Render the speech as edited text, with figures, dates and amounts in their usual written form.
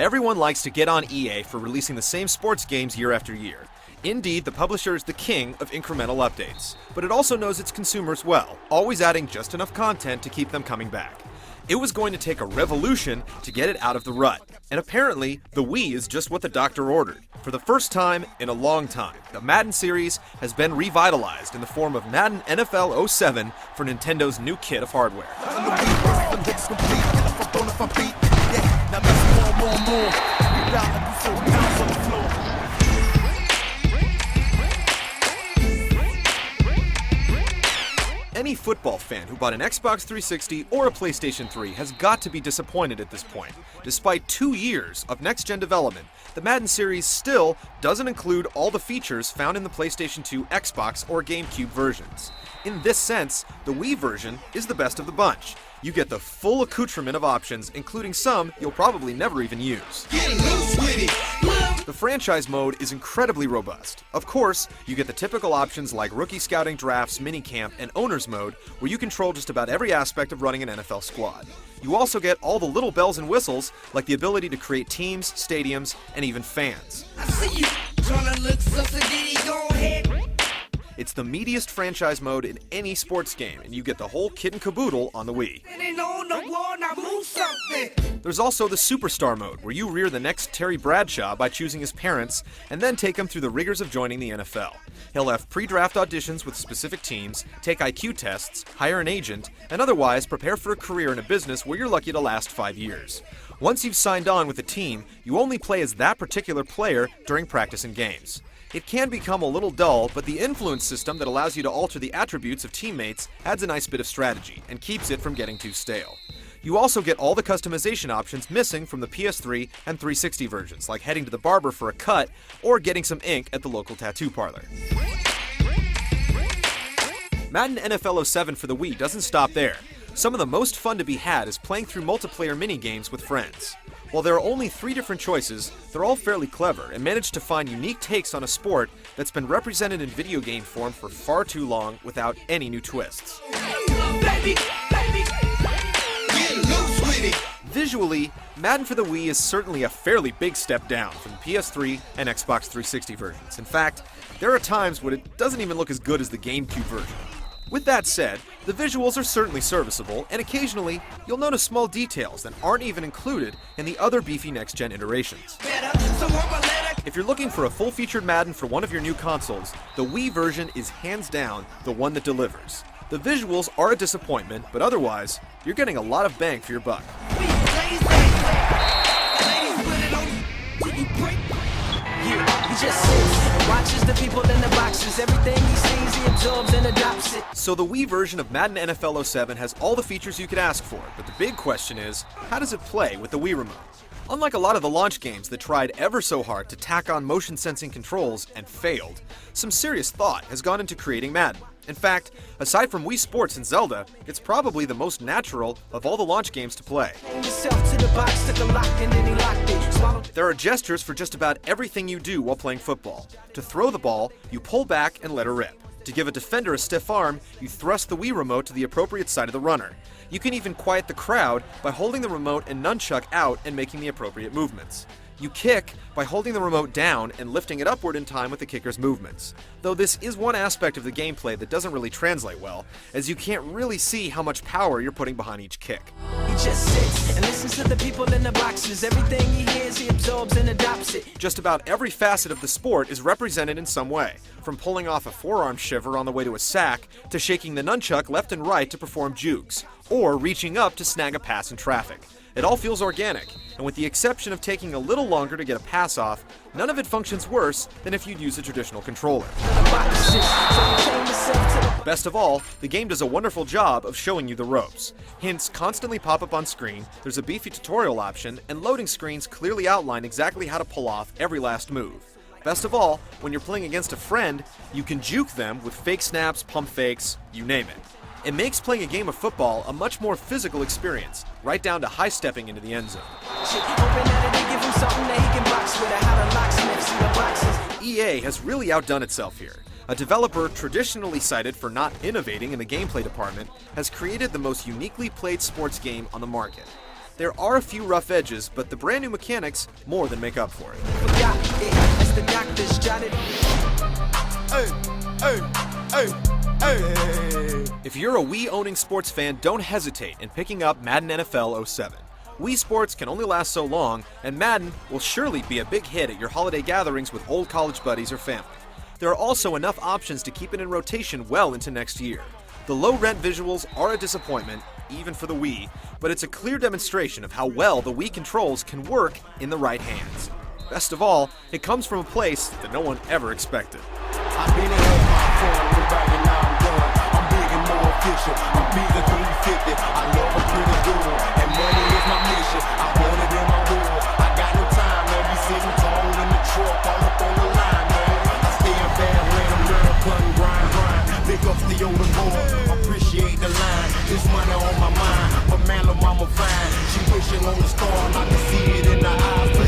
Everyone likes to get on EA for releasing the same sports games year after year. Indeed, the publisher is the king of incremental updates, but it also knows its consumers well, always adding just enough content to keep them coming back. It was going to take a revolution to get it out of the rut, and apparently, the Wii is just what the doctor ordered. For the first time in a long time, the Madden series has been revitalized in the form of Madden NFL 07 for Nintendo's new kit of hardware. Any football fan who bought an Xbox 360 or a PlayStation 3 has got to be disappointed at this point. Despite 2 years of next-gen development, the Madden series still doesn't include all the features found in the PlayStation 2, Xbox, or GameCube versions. In this sense, the Wii version is the best of the bunch. You get the full accoutrement of options, including some you'll probably never even use. Get loose with it. The franchise mode is incredibly robust. Of course, you get the typical options like rookie scouting drafts, minicamp, and owner's mode, where you control just about every aspect of running an NFL squad. You also get all the little bells and whistles, like the ability to create teams, stadiums, and even fans. I see you trying to look so sedity, go ahead. It's the meatiest franchise mode in any sports game, and you get the whole kit and caboodle on the Wii. It ain't on the wall, now move something. There's also the Superstar mode, where you rear the next Terry Bradshaw by choosing his parents, and then take him through the rigors of joining the NFL. He'll have pre-draft auditions with specific teams, take IQ tests, hire an agent, and otherwise prepare for a career in a business where you're lucky to last 5 years. Once you've signed on with a team, you only play as that particular player during practice and games. It can become a little dull, but the influence system that allows you to alter the attributes of teammates adds a nice bit of strategy and keeps it from getting too stale. You also get all the customization options missing from the PS3 and 360 versions, like heading to the barber for a cut or getting some ink at the local tattoo parlor. Madden NFL 07 for the Wii doesn't stop there. Some of the most fun to be had is playing through multiplayer mini-games with friends. While there are only 3 different choices, they're all fairly clever and manage to find unique takes on a sport that's been represented in video game form for far too long without any new twists. Baby, get loose with it. Visually, Madden for the Wii is certainly a fairly big step down from the PS3 and Xbox 360 versions. In fact, there are times when it doesn't even look as good as the GameCube version. With that said, the visuals are certainly serviceable, and occasionally, you'll notice small details that aren't even included in the other beefy next-gen iterations. If you're looking for a full-featured Madden for one of your new consoles, the Wii version is hands down the one that delivers. The visuals are a disappointment, but otherwise, you're getting a lot of bang for your buck. Watches the people in the boxes. Everything he sees, he absorbs and adopts it. So the Wii version of Madden NFL 07 has all the features you could ask for, but the big question is, how does it play with the Wii remote? Unlike a lot of the launch games that tried ever so hard to tack on motion sensing controls and failed, some serious thought has gone into creating Madden. In fact, aside from Wii Sports and Zelda, it's probably the most natural of all the launch games to play. There are gestures for just about everything you do while playing football. To throw the ball, you pull back and let her rip. To give a defender a stiff arm, you thrust the Wii remote to the appropriate side of the runner. You can even quiet the crowd by holding the remote and nunchuck out and making the appropriate movements. You kick by holding the remote down and lifting it upward in time with the kicker's movements. Though this is one aspect of the gameplay that doesn't really translate well, as you can't really see how much power you're putting behind each kick. He just sits and listens to the people in the boxes. Everything he hears, he absorbs and adopts it. Just about every facet of the sport is represented in some way, from pulling off a forearm shiver on the way to a sack, to shaking the nunchuck left and right to perform jukes, or reaching up to snag a pass in traffic. It all feels organic, and with the exception of taking a little longer to get a pass off, none of it functions worse than if you'd use a traditional controller. Best of all, the game does a wonderful job of showing you the ropes. Hints constantly pop up on screen, there's a beefy tutorial option, and loading screens clearly outline exactly how to pull off every last move. Best of all, when you're playing against a friend, you can juke them with fake snaps, pump fakes, you name it. It makes playing a game of football a much more physical experience, right down to high-stepping into the end zone. EA has really outdone itself here. A developer traditionally cited for not innovating in the gameplay department has created the most uniquely played sports game on the market. There are a few rough edges, but the brand new mechanics more than make up for it. Forgot it as the doctors jotted. If you're a Wii-owning sports fan, don't hesitate in picking up Madden NFL 07. Wii Sports can only last so long, and Madden will surely be a big hit at your holiday gatherings with old college buddies or family. There are also enough options to keep it in rotation well into next year. The low-rent visuals are a disappointment, even for the Wii, but it's a clear demonstration of how well the Wii controls can work in the right hands. Best of all, it comes from a place that no one ever expected. I've been in my phone, we're back and now I'm done. I'm big and more efficient. I'm big at 350. I love a pretty girl, and money is my mission. I want it in my world. I got no time, man. Be sitting tall in the truck, all up on the line, man. I stay in bad lane, I'm American, grind. Big up the older boy, appreciate the line. This money on my mind, but man, look, mama fine. She wishing on the star, I can see it in her eyes.